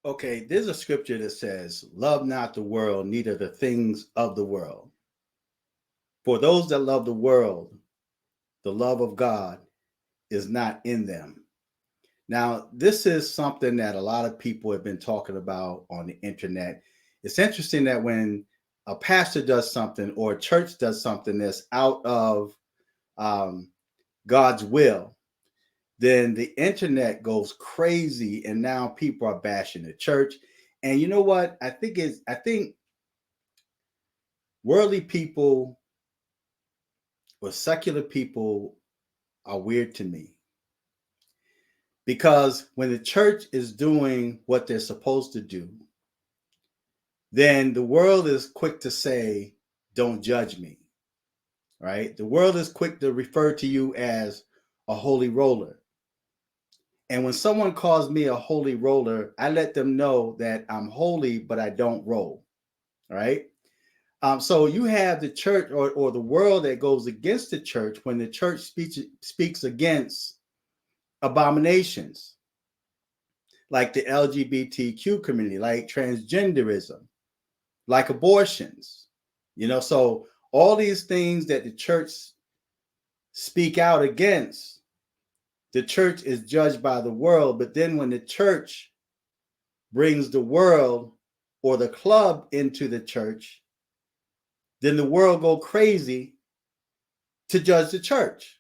Okay, there's a scripture that says, "Love not the world, neither the things of the world. For those that love the world, the love of God is not in them." Now, this is something that a lot of people have been talking about on the internet. It's interesting that when a pastor does something or a church does something that's out of um, God's will, then the internet goes crazy, and now people are bashing the church. And you know what? I think worldly people or secular people are weird to me because when the church is doing what they're supposed to do, then the world is quick to say, "Don't judge me," right? The world is quick to refer to you as a holy roller. And when someone calls me a holy roller, I let them know that I'm holy, but I don't roll, right? So you have the church or the world that goes against the church when the church speaks against abominations like the LGBTQ community, like transgenderism, like abortions. So all these things that the church speak out against, the church is judged by the world. But then when the church brings the world or the club into the church, then the world go crazy to judge the church.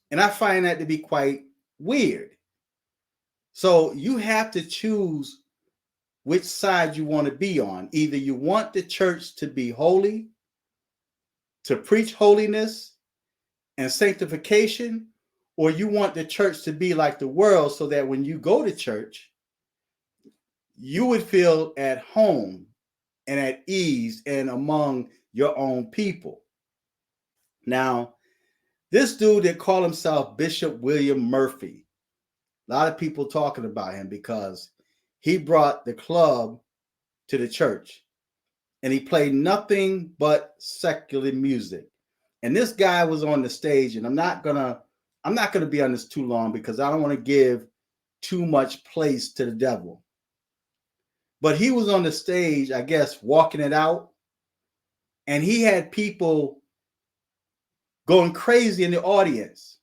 And I find that to be quite weird. So you have to choose which side you want to be on. Either you want the church to be holy, to preach holiness and sanctification, or you want the church to be like the world so that when you go to church, you would feel at home and at ease and among your own people. Now, this dude that called himself Bishop William Murphy, a lot of people talking about him because he brought the club to the church and he played nothing but secular music. And this guy was on the stage, and I'm not gonna be on this too long because I don't want to give too much place to the devil. But he was on the stage, I guess, walking it out, and he had people going crazy in the audience,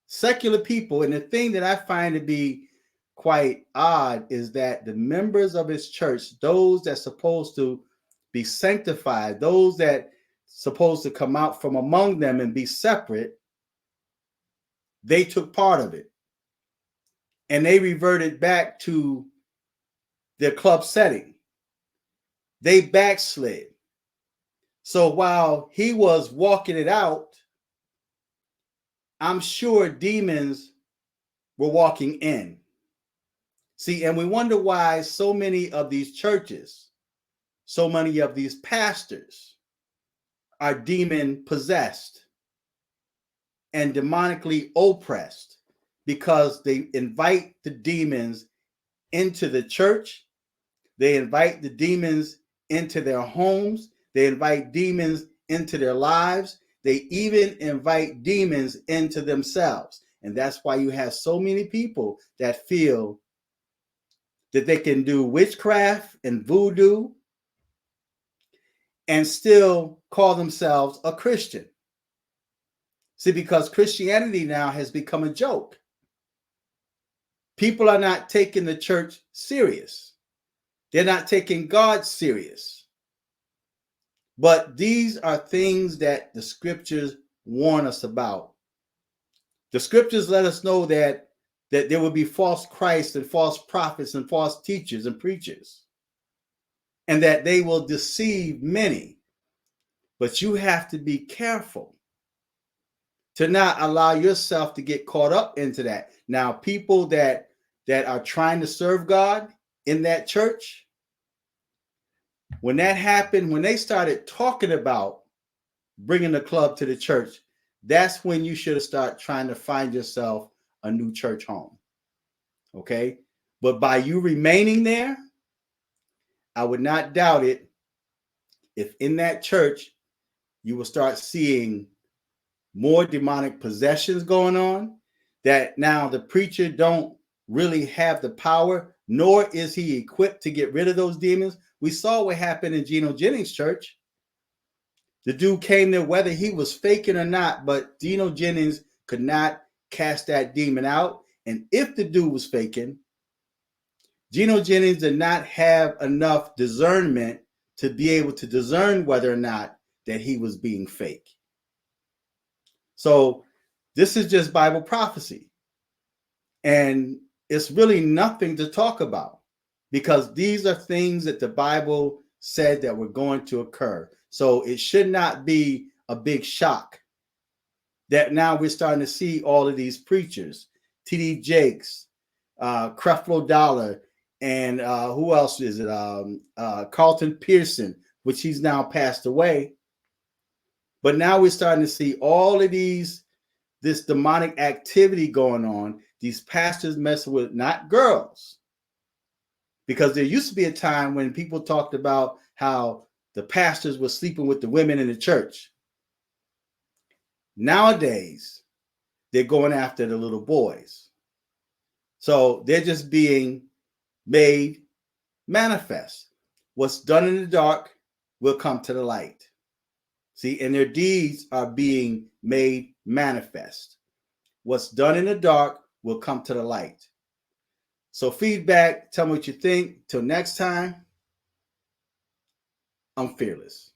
secular people. And the thing that I find to be quite odd is that the members of his church, those that supposed to be sanctified, those that supposed to come out from among them and be separate, they took part of it and they reverted back to their club setting. They backslid. So while he was walking it out, I'm sure demons were walking in. See, and we wonder why so many of these churches, so many of these pastors are demon possessed and demonically oppressed because they invite the demons into the church. They invite the demons into their homes. They invite demons into their lives. They even invite demons into themselves. And that's why you have so many people that feel that they can do witchcraft and voodoo and still call themselves a Christian. See, because Christianity now has become a joke. People are not taking the church serious. They're not taking God serious. But these are things that the scriptures warn us about. The scriptures let us know that there will be false Christs and false prophets and false teachers and preachers, and that they will deceive many. But you have to be careful to not allow yourself to get caught up into that. Now, people that are trying to serve God in that church, when that happened, when they started talking about bringing the club to the church, that's when you should have started trying to find yourself a new church home. Okay? But by you remaining there, I would not doubt it if in that church you will start seeing more demonic possessions going on, that now the preacher don't really have the power. nor is he equipped to get rid of those demons. We saw what happened in Geno Jennings' church. The dude came there whether he was faking or not, but Geno Jennings could not cast that demon out. And if the dude was faking, Geno Jennings did not have enough discernment to be able to discern whether or not that he was being fake. So this is just Bible prophecy. And it's really nothing to talk about because these are things that the Bible said that were going to occur. So it should not be a big shock that now we're starting to see all of these preachers, T.D. Jakes, Creflo Dollar, and who else is it? Carlton Pearson, which he's now passed away. But now we're starting to see all of this demonic activity going on. These pastors messing with not girls. Because there used to be a time when people talked about how the pastors were sleeping with the women in the church. Nowadays, they're going after the little boys. So they're just being made manifest. What's done in the dark will come to the light. See, and their deeds are being made manifest. What's done in the dark will come to the light. So feedback, tell me what you think. Till next time, I'm fearless.